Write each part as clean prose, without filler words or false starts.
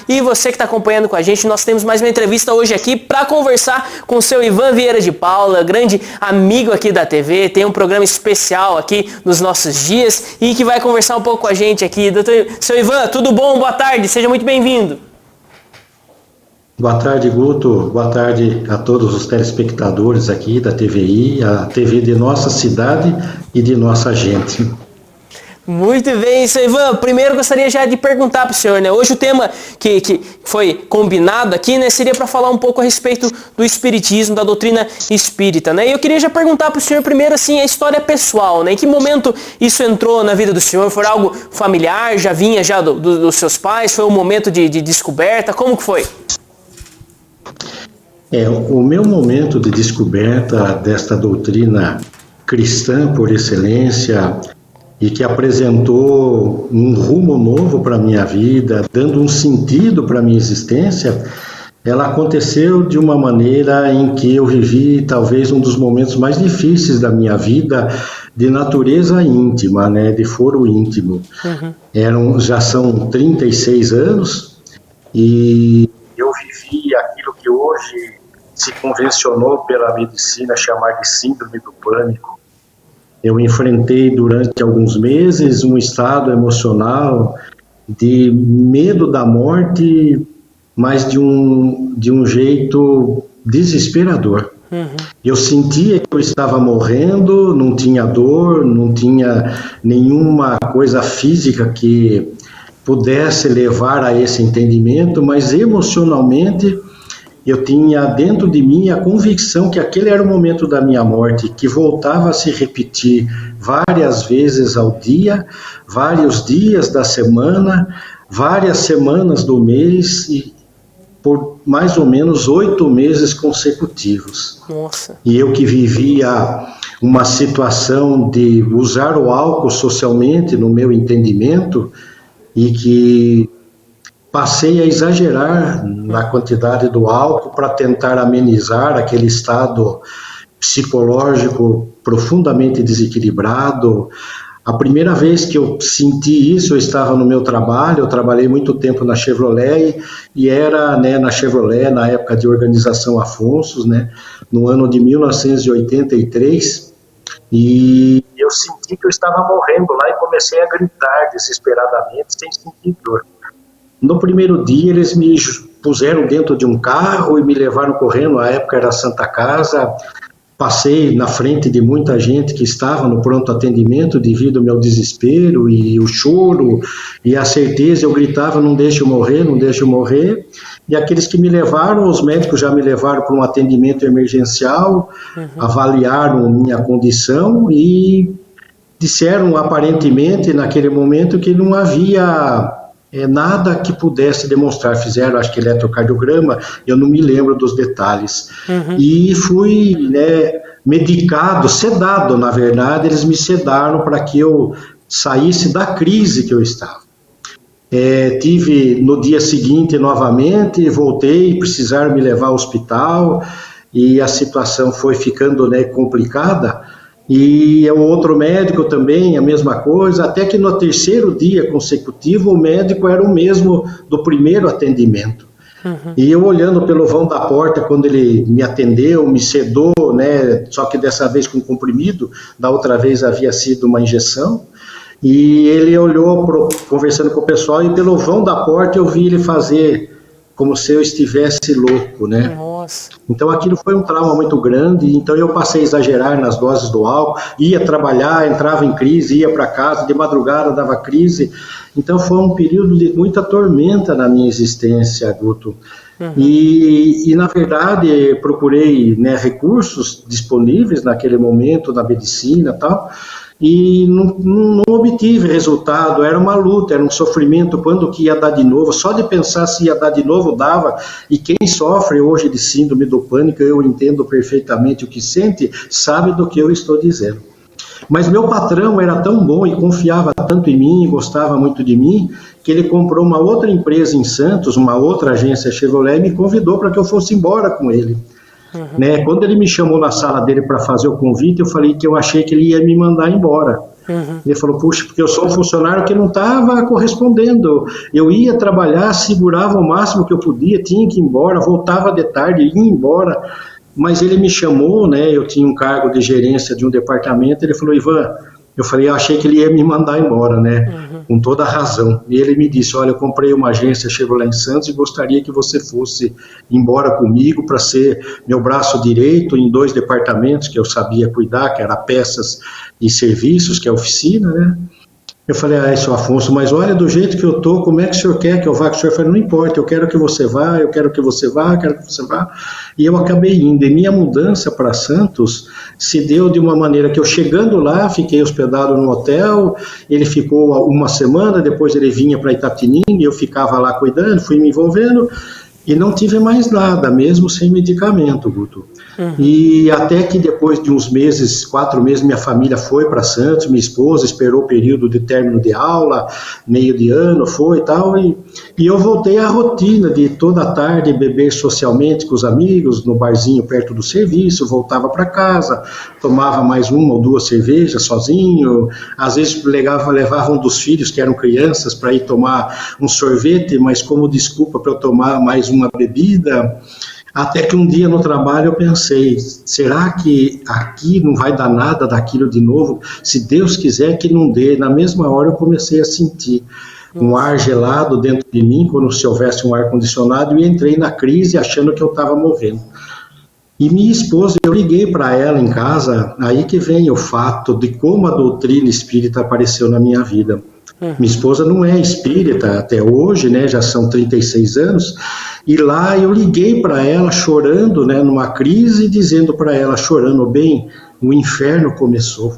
E você que está acompanhando com a gente, nós temos mais uma entrevista hoje aqui para conversar com o seu Ivan Vieira de Paula, grande amigo aqui da TV, tem um programa especial aqui nos nossos dias e que vai conversar um pouco com a gente aqui. Seu Ivan, tudo bom? Boa tarde, seja muito bem-vindo. Boa tarde, Guto. Boa tarde a todos os telespectadores aqui da TVI, a TV de nossa cidade e de nossa gente. Muito bem, seu Ivan. Primeiro gostaria já de perguntar para o senhor, né? Hoje o tema que foi combinado aqui, né, seria para falar um pouco a respeito do espiritismo, da doutrina espírita, né? E eu queria já perguntar para o senhor primeiro, assim, a história pessoal, né? Em que momento isso entrou na vida do senhor? Foi algo familiar? Já vinha já dos seus pais? Foi um momento de descoberta? Como que foi? O meu momento de descoberta desta doutrina cristã por excelência e que apresentou um rumo novo para a minha vida, dando um sentido para a minha existência, ela aconteceu de uma maneira em que eu vivi talvez um dos momentos mais difíceis da minha vida, de natureza íntima, né, de foro íntimo. Já são 36 anos e eu vivi aquilo que hoje se convencionou pela medicina chamar de síndrome do pânico. Eu enfrentei durante alguns meses um estado emocional de medo da morte, mas de um jeito desesperador. Eu sentia que eu estava morrendo, não tinha dor, não tinha nenhuma coisa física que pudesse levar a esse entendimento, mas emocionalmente eu tinha dentro de mim a convicção que aquele era o momento da minha morte, que voltava a se repetir várias vezes ao dia, vários dias da semana, várias semanas do mês e por mais ou menos 8 meses consecutivos. Nossa. E eu que vivia uma situação de usar o álcool socialmente, no meu entendimento, e que passei a exagerar na quantidade do álcool para tentar amenizar aquele estado psicológico profundamente desequilibrado. A primeira vez que eu senti isso, eu estava no meu trabalho, eu trabalhei muito tempo na Chevrolet, e era, né, na Chevrolet, na época de Organização Afonso, né, no ano de 1983, e eu senti que eu estava morrendo lá e comecei a gritar desesperadamente, sem sentir dor. No primeiro dia, eles me puseram dentro de um carro e me levaram correndo, na época era Santa Casa. Passei na frente de muita gente que estava no pronto atendimento devido ao meu desespero e o choro e a certeza. Eu gritava, não deixe eu morrer, não deixe eu morrer. E aqueles que me levaram, os médicos já me levaram para um atendimento emergencial, avaliaram minha condição e disseram aparentemente naquele momento que não havia nada que pudesse demonstrar. Fizeram, acho que eletrocardiograma, eu não me lembro dos detalhes. E fui, né, medicado, sedado, na verdade, eles me sedaram para que eu saísse da crise que eu estava. Tive no dia seguinte novamente, voltei, precisaram me levar ao hospital e a situação foi ficando, né, complicada. E o outro médico também, a mesma coisa, até que no terceiro dia consecutivo o médico era o mesmo do primeiro atendimento. E eu olhando pelo vão da porta, quando ele me atendeu, me sedou, né, só que dessa vez com comprimido, da outra vez havia sido uma injeção, e ele olhou conversando com o pessoal, e pelo vão da porta eu vi ele fazer como se eu estivesse louco, né? Nossa. Então aquilo foi um trauma muito grande, então eu passei a exagerar nas doses do álcool, ia trabalhar, entrava em crise, ia para casa, de madrugada dava crise. Então foi um período de muita tormenta na minha existência, Guto. E na verdade procurei, né, recursos disponíveis naquele momento na medicina e tal, e não obtive resultado. Era uma luta, era um sofrimento. Quando que ia dar de novo, só de pensar se ia dar de novo dava. E quem sofre hoje de síndrome do pânico, eu entendo perfeitamente o que sente, sabe do que eu estou dizendo. Mas meu patrão era tão bom e confiava tanto em mim, gostava muito de mim, que ele comprou uma outra empresa em Santos, uma outra agência Chevrolet, e me convidou para que eu fosse embora com ele. Né? Quando ele me chamou na sala dele para fazer o convite, eu falei que eu achei que ele ia me mandar embora. Ele falou, puxa, porque eu sou um funcionário que não estava correspondendo. Eu ia trabalhar, segurava o máximo que eu podia, tinha que ir embora, voltava de tarde, ia embora. Mas ele me chamou, né? Eu tinha um cargo de gerência de um departamento. Ele falou, Ivan, eu falei, eu achei que ele ia me mandar embora, né? Com toda a razão. E ele me disse, olha, eu comprei uma agência Chevrolet em Santos e gostaria que você fosse embora comigo para ser meu braço direito em 2 departamentos que eu sabia cuidar, que era peças e serviços, que é a oficina, né? Eu falei, seu Afonso, mas olha, do jeito que eu tô, como é que o senhor quer que eu vá? Que o senhor falou, não importa, eu quero que você vá, eu quero que você vá, eu quero que você vá. E eu acabei indo. E minha mudança para Santos se deu de uma maneira que eu chegando lá, fiquei hospedado no hotel, ele ficou uma semana, depois ele vinha para Itapetininga, eu ficava lá cuidando, fui me envolvendo, e não tive mais nada, mesmo sem medicamento, Guto. E até que depois de uns meses, 4 meses, minha família foi para Santos, minha esposa esperou o período de término de aula, meio de ano, foi e tal, e eu voltei à rotina de toda tarde beber socialmente com os amigos, no barzinho perto do serviço, voltava para casa, tomava mais 1 ou 2 cervejas sozinho, às vezes levava um dos filhos, que eram crianças, para ir tomar um sorvete, mas como desculpa para eu tomar mais uma bebida. Até que um dia no trabalho eu pensei, será que aqui não vai dar nada daquilo de novo? Se Deus quiser que não dê. Na mesma hora eu comecei a sentir um ar gelado dentro de mim, como se houvesse um ar-condicionado, e entrei na crise achando que eu estava morrendo. E minha esposa, eu liguei para ela em casa, aí que vem o fato de como a doutrina espírita apareceu na minha vida. Minha esposa não é espírita até hoje, né, já são 36 anos, e lá eu liguei para ela chorando, né, numa crise, dizendo para ela, chorando bem, o inferno começou.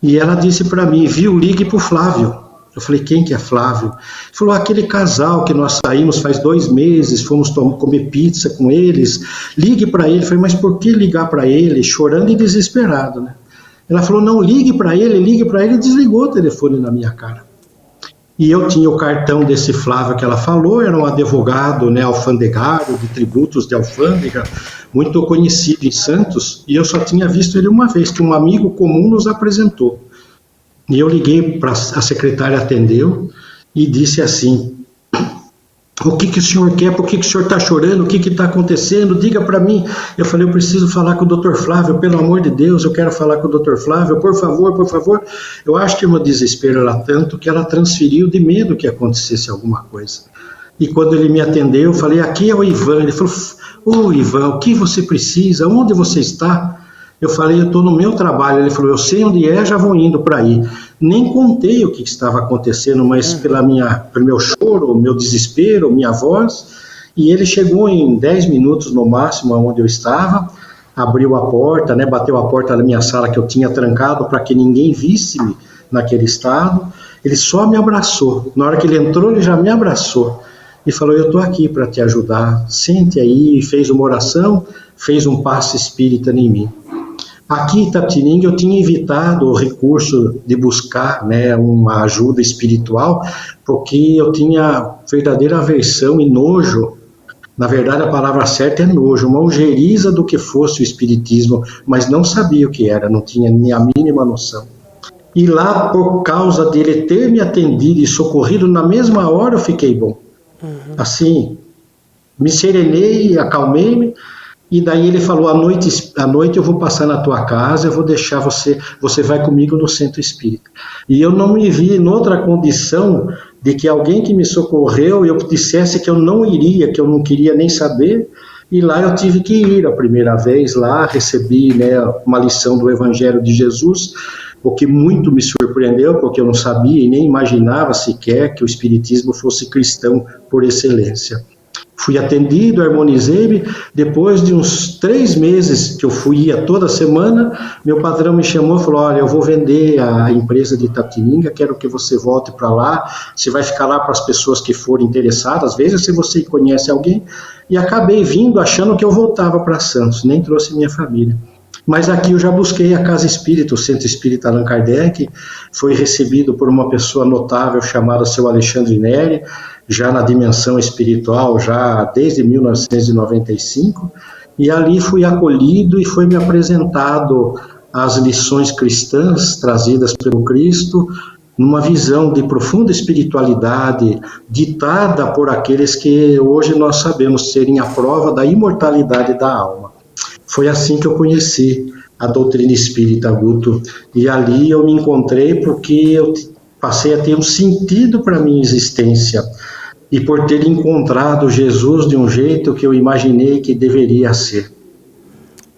E ela disse para mim, viu, ligue para o Flávio. Eu falei, quem que é Flávio? Ele falou, aquele casal que nós saímos faz 2 meses, fomos comer pizza com eles, ligue para ele. Eu falei, mas por que ligar para ele? Chorando e desesperado, né? Ela falou, não, ligue para ele, e desligou o telefone na minha cara. E eu tinha o cartão desse Flávio que ela falou, era um advogado, né, alfandegário, de tributos de alfândega, muito conhecido em Santos, e eu só tinha visto ele uma vez, que um amigo comum nos apresentou. E eu liguei para a secretária, atendeu, e disse assim, o que o senhor quer? Por que o senhor está chorando? O que está acontecendo? Diga para mim. Eu falei, eu preciso falar com o Dr. Flávio, pelo amor de Deus, eu quero falar com o Dr. Flávio, por favor, por favor. Eu acho que o meu desespero era tanto que ela transferiu de medo que acontecesse alguma coisa. E quando ele me atendeu, eu falei, aqui é o Ivan. Ele falou, ô Ivan, o que você precisa? Onde você está? Eu falei, eu estou no meu trabalho. Ele falou, eu sei onde é, já vou indo para aí. Nem contei o que estava acontecendo, mas pelo meu choro, meu desespero, minha voz, e ele chegou em 10 minutos no máximo onde eu estava, abriu a porta, né, bateu a porta da minha sala que eu tinha trancado para que ninguém visse-me naquele estado. Ele só me abraçou. Na hora que ele entrou, ele já me abraçou e falou, eu estou aqui para te ajudar, sente aí, fez uma oração, fez um passe espírita em mim. Aqui em Itapetininga eu tinha evitado o recurso de buscar, né, uma ajuda espiritual, porque eu tinha verdadeira aversão e nojo, na verdade a palavra certa é nojo, uma ojeriza do que fosse o espiritismo, mas não sabia o que era, não tinha nem a mínima noção. E lá, por causa dele ter me atendido e socorrido, na mesma hora eu fiquei bom. Assim, me serenei, acalmei-me. E daí ele falou, à noite eu vou passar na tua casa, eu vou deixar você vai comigo no centro espírita. E eu não me vi em outra condição de que alguém que me socorreu, eu dissesse que eu não iria, que eu não queria nem saber, e lá eu tive que ir a primeira vez, lá recebi, né, uma lição do Evangelho de Jesus, o que muito me surpreendeu, porque eu não sabia e nem imaginava sequer que o espiritismo fosse cristão por excelência. Fui atendido, harmonizei-me, depois de uns 3 meses que eu ia toda semana, meu patrão me chamou e falou, olha, eu vou vender a empresa de Itapetininga, quero que você volte para lá, você vai ficar lá para as pessoas que forem interessadas, veja se você conhece alguém, e acabei vindo achando que eu voltava para Santos, nem trouxe minha família. Mas aqui eu já busquei a Casa Espírita, o Centro Espírita Allan Kardec, foi recebido por uma pessoa notável chamada seu Alexandre Neri, já na dimensão espiritual, já desde 1995, e ali fui acolhido e foi me apresentado as lições cristãs trazidas pelo Cristo, numa visão de profunda espiritualidade, ditada por aqueles que hoje nós sabemos serem a prova da imortalidade da alma. Foi assim que eu conheci a doutrina espírita, Guto, e ali eu me encontrei porque eu passei a ter um sentido para a minha existência, e por ter encontrado Jesus de um jeito que eu imaginei que deveria ser.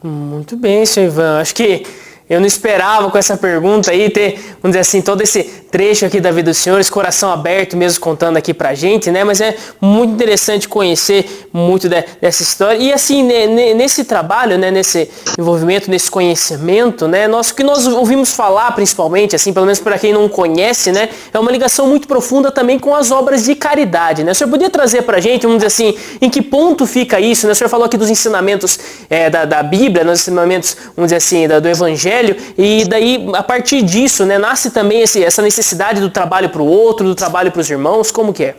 Muito bem, senhor Ivan. Acho que eu não esperava com essa pergunta aí ter, vamos dizer assim, todo esse trecho aqui da vida do senhor, esse coração aberto mesmo contando aqui pra gente, né? Mas é muito interessante conhecer muito dessa história. E assim, nesse trabalho, né, nesse envolvimento, nesse conhecimento, né, o que nós ouvimos falar principalmente, assim, pelo menos para quem não conhece, né, é uma ligação muito profunda também com as obras de caridade, né? O senhor podia trazer pra gente, vamos dizer assim, em que ponto fica isso, né? O senhor falou aqui dos ensinamentos da Bíblia, nos ensinamentos, vamos dizer assim, do Evangelho, e daí, a partir disso, né, nasce também essa necessidade do trabalho para o outro, do trabalho para os irmãos, como que é?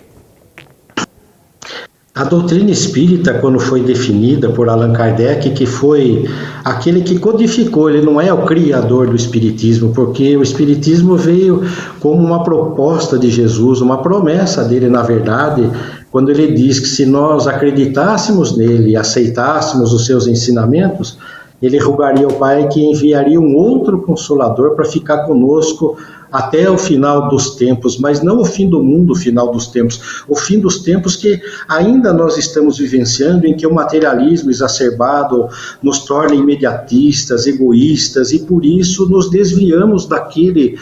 A doutrina espírita, quando foi definida por Allan Kardec, que foi aquele que codificou, ele não é o criador do espiritismo, porque o espiritismo veio como uma proposta de Jesus, uma promessa dele, na verdade, quando ele diz que se nós acreditássemos nele e aceitássemos os seus ensinamentos, ele rogaria ao Pai que enviaria um outro Consolador para ficar conosco até o final dos tempos, mas não o fim do mundo, o final dos tempos, o fim dos tempos que ainda nós estamos vivenciando, em que o materialismo exacerbado nos torna imediatistas, egoístas, e por isso nos desviamos daquele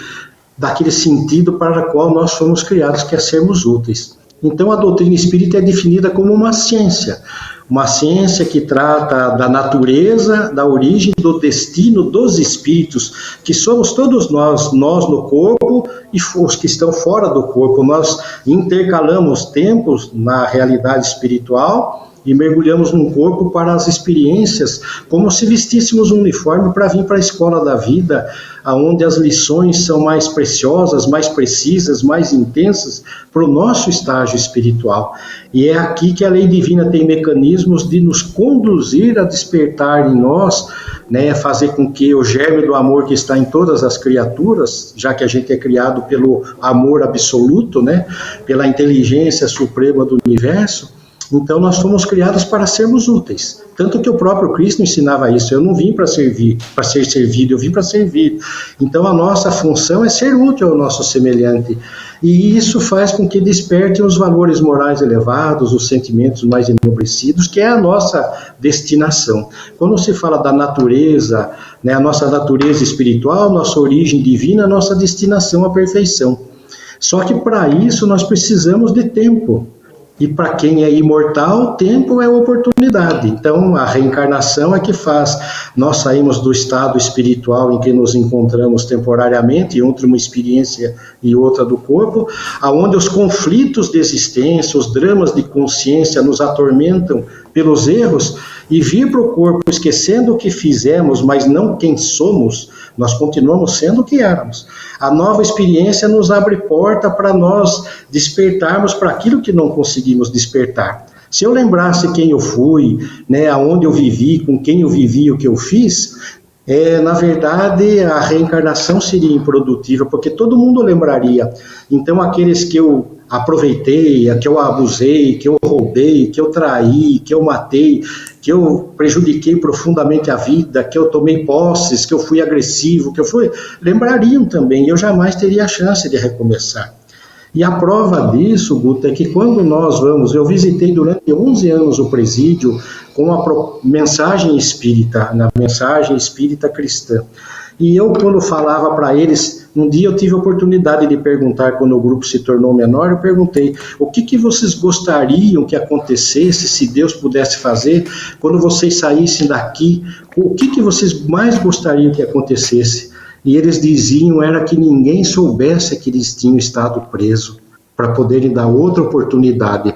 sentido para o qual nós fomos criados, que é sermos úteis. Então a doutrina espírita é definida como uma ciência que trata da natureza, da origem, do destino dos espíritos, que somos todos nós no corpo e os que estão fora do corpo. Nós intercalamos tempos na realidade espiritual e mergulhamos num corpo para as experiências, como se vestíssemos um uniforme para vir para a escola da vida, onde as lições são mais preciosas, mais precisas, mais intensas para o nosso estágio espiritual. E é aqui que a lei divina tem mecanismos de nos conduzir a despertar em nós, né, fazer com que o germe do amor que está em todas as criaturas, já que a gente é criado pelo amor absoluto, né, pela inteligência suprema do universo. Então nós fomos criados para sermos úteis. Tanto que o próprio Cristo ensinava isso. Eu não vim para servir, para ser servido, eu vim para servir. Então a nossa função é ser útil ao nosso semelhante. E isso faz com que despertem os valores morais elevados, os sentimentos mais enobrecidos, que é a nossa destinação. Quando se fala da natureza, né, a nossa natureza espiritual, nossa origem divina, a nossa destinação à perfeição. Só que para isso nós precisamos de tempo. E para quem é imortal, tempo é oportunidade. Então, a reencarnação é que faz nós saímos do estado espiritual em que nos encontramos temporariamente, entre uma experiência e outra do corpo, aonde os conflitos de existência, os dramas de consciência nos atormentam pelos erros, e vir para o corpo esquecendo o que fizemos, mas não quem somos, nós continuamos sendo o que éramos. A nova experiência nos abre porta para nós despertarmos para aquilo que não conseguimos despertar. Se eu lembrasse quem eu fui, né, aonde eu vivi, com quem eu vivi, o que eu fiz, na verdade a reencarnação seria improdutiva, porque todo mundo lembraria. Então aqueles que eu aproveitei, que eu abusei, que eu roubei, que eu traí, que eu matei, que eu prejudiquei profundamente a vida, que eu tomei posses, que eu fui agressivo, lembrariam também, eu jamais teria a chance de recomeçar. E a prova disso, Guto, é que quando nós eu visitei durante 11 anos o presídio com a mensagem espírita, na mensagem espírita cristã. E eu, quando falava para eles, um dia eu tive a oportunidade de perguntar, quando o grupo se tornou menor, eu perguntei, o que vocês gostariam que acontecesse, se Deus pudesse fazer, quando vocês saíssem daqui, o que vocês mais gostariam que acontecesse? E eles diziam era que ninguém soubesse que eles tinham estado presos, para poderem dar outra oportunidade.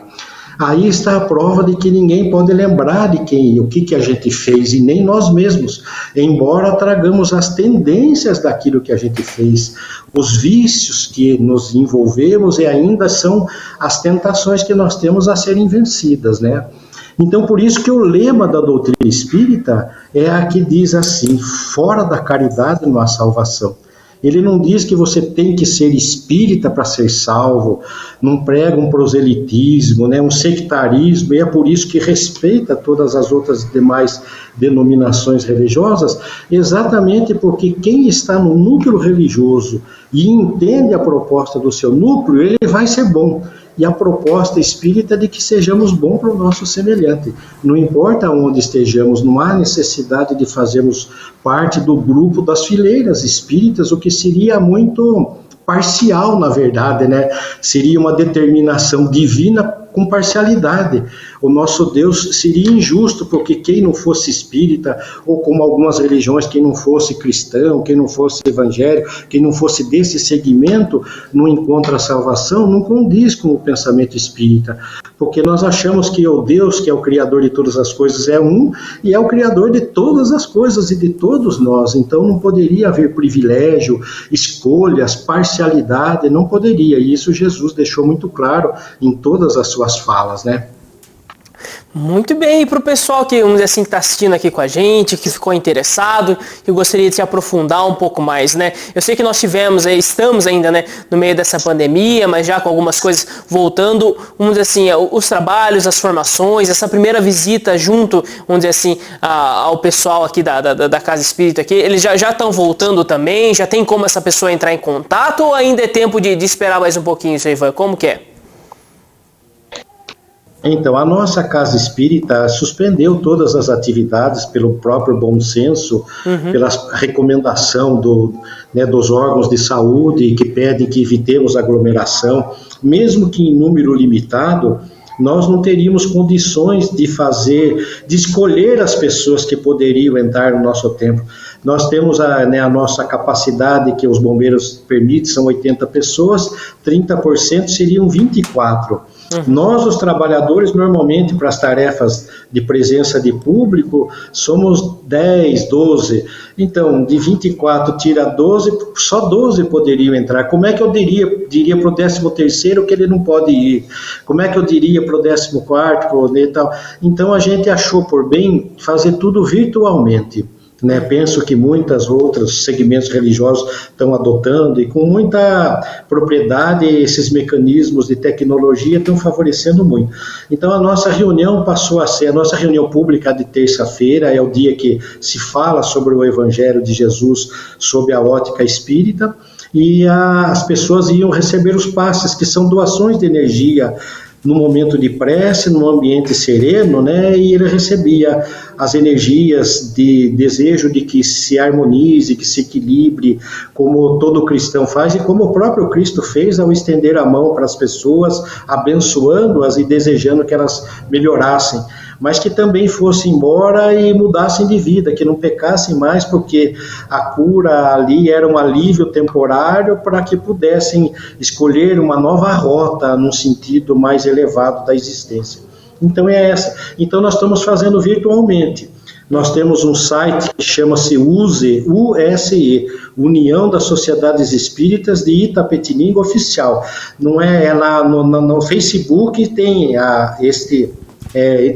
Aí está a prova de que ninguém pode lembrar de o que a gente fez, e nem nós mesmos, embora tragamos as tendências daquilo que a gente fez, os vícios que nos envolvemos, e ainda são as tentações que nós temos a serem vencidas, né? Então, por isso que o lema da doutrina espírita é a que diz assim: fora da caridade não há salvação. Ele não diz que você tem que ser espírita para ser salvo, não prega um proselitismo, né, um sectarismo, e é por isso que respeita todas as outras demais denominações religiosas, exatamente porque quem está no núcleo religioso e entende a proposta do seu núcleo, ele vai ser bom. E a proposta espírita é de que sejamos bons para o nosso semelhante. Não importa onde estejamos, não há necessidade de fazermos parte do grupo das fileiras espíritas, o que seria muito parcial, na verdade, né? Seria uma determinação divina com parcialidade. O nosso Deus seria injusto, porque quem não fosse espírita, ou como algumas religiões, quem não fosse cristão, quem não fosse evangélico, quem não fosse desse segmento, não encontra salvação, não condiz com o pensamento espírita. Porque nós achamos que o Deus, que é o Criador de todas as coisas, é um, e é o Criador de todas as coisas e de todos nós. Então não poderia haver privilégio, escolhas, parcialidade, não poderia. E isso Jesus deixou muito claro em todas as suas falas, né? Muito bem, e para o pessoal que, vamos dizer assim, que está assistindo aqui com a gente, que ficou interessado, que gostaria de se aprofundar um pouco mais, né? Eu sei que nós estamos ainda, né, no meio dessa pandemia, mas já com algumas coisas voltando, vamos dizer assim, os trabalhos, as formações, essa primeira visita junto, vamos dizer assim, ao pessoal aqui da Casa Espírita aqui, eles já estão voltando também, já tem como essa pessoa entrar em contato, ou ainda é tempo de esperar mais um pouquinho, isso aí, Ivan? Como que é? Então, a nossa Casa Espírita suspendeu todas as atividades pelo próprio bom senso, pela recomendação dos órgãos de saúde que pedem que evitemos aglomeração, mesmo que em número limitado. Nós não teríamos condições de escolher as pessoas que poderiam entrar no nosso templo. Nós temos a nossa capacidade que os bombeiros permitem, são 80 pessoas, 30% seriam 24. Nós, os trabalhadores, normalmente, para as tarefas de presença de público, somos 10, 12. Então, de 24 tira 12, só 12 poderiam entrar. Como é que eu diria para o 13º que ele não pode ir? Como é que eu diria para o 14º e tal? Então, a gente achou por bem fazer tudo virtualmente. Né? Penso que muitos outros segmentos religiosos estão adotando e com muita propriedade esses mecanismos de tecnologia estão favorecendo muito. Então a nossa reunião passou a ser, a nossa reunião pública de terça-feira é o dia que se fala sobre o Evangelho de Jesus sob a ótica espírita, e as pessoas iam receber os passes, que são doações de energia, no momento de prece, num ambiente sereno, né, e ele recebia as energias de desejo de que se harmonize, que se equilibre, como todo cristão faz e como o próprio Cristo fez ao estender a mão para as pessoas, abençoando-as e desejando que elas melhorassem, mas que também fossem embora e mudassem de vida, que não pecassem mais, porque a cura ali era um alívio temporário para que pudessem escolher uma nova rota num sentido mais elevado da existência. Então é essa. Então nós estamos fazendo virtualmente. Nós temos um site que chama-se USE, União das Sociedades Espíritas de Itapetininga Oficial. Não é lá no Facebook tem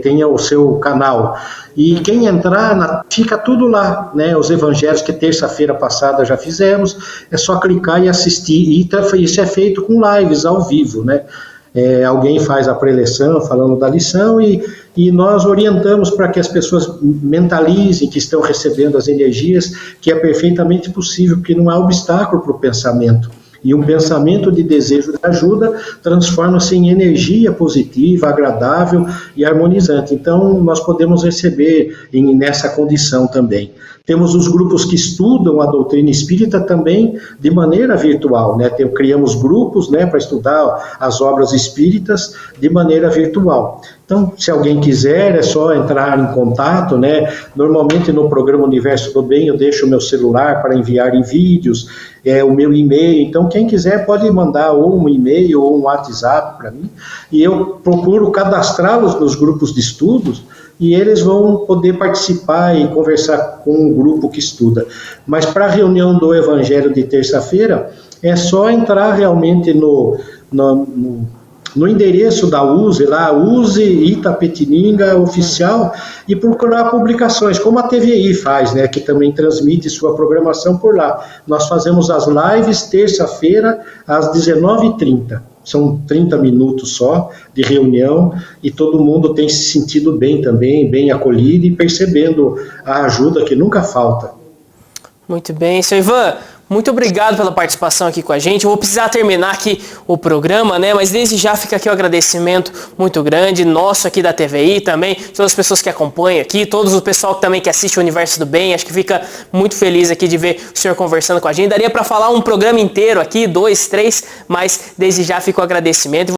tem o seu canal. E quem entrar, fica tudo lá, né? Os evangelhos que terça-feira passada já fizemos, é só clicar e assistir. E isso é feito com lives ao vivo, né? Alguém faz a preleção falando da lição e nós orientamos para que as pessoas mentalizem que estão recebendo as energias, que é perfeitamente possível, porque não há obstáculo para o pensamento. E um pensamento de desejo de ajuda transforma-se em energia positiva, agradável e harmonizante. Então, nós podemos receber nessa condição também. Temos os grupos que estudam a doutrina espírita também de maneira virtual, né? Criamos grupos, né, para estudar as obras espíritas de maneira virtual. Então, se alguém quiser, é só entrar em contato, né? Normalmente no programa Universo do Bem eu deixo o meu celular para enviar em vídeos, o meu e-mail. Então, quem quiser pode mandar ou um e-mail ou um WhatsApp para mim. E eu procuro cadastrá-los nos grupos de estudos e eles vão poder participar e conversar com o grupo que estuda. Mas para a reunião do Evangelho de terça-feira, é só entrar realmente no no endereço da USE, lá, USE Itapetininga Oficial, e procurar publicações, como a TVI faz, né, que também transmite sua programação por lá. Nós fazemos as lives terça-feira, às 19h30. São 30 minutos só de reunião e todo mundo tem se sentido bem também, bem acolhido e percebendo a ajuda que nunca falta. Muito bem, seu Ivan, muito obrigado pela participação aqui com a gente. Eu vou precisar terminar aqui o programa, né? Mas desde já fica aqui o agradecimento muito grande, nosso aqui da TVI também, todas as pessoas que acompanham aqui, todos o pessoal também que assiste o Universo do Bem. Acho que fica muito feliz aqui de ver o senhor conversando com a gente. Daria para falar um programa inteiro aqui, 2, 3, mas desde já fica o agradecimento.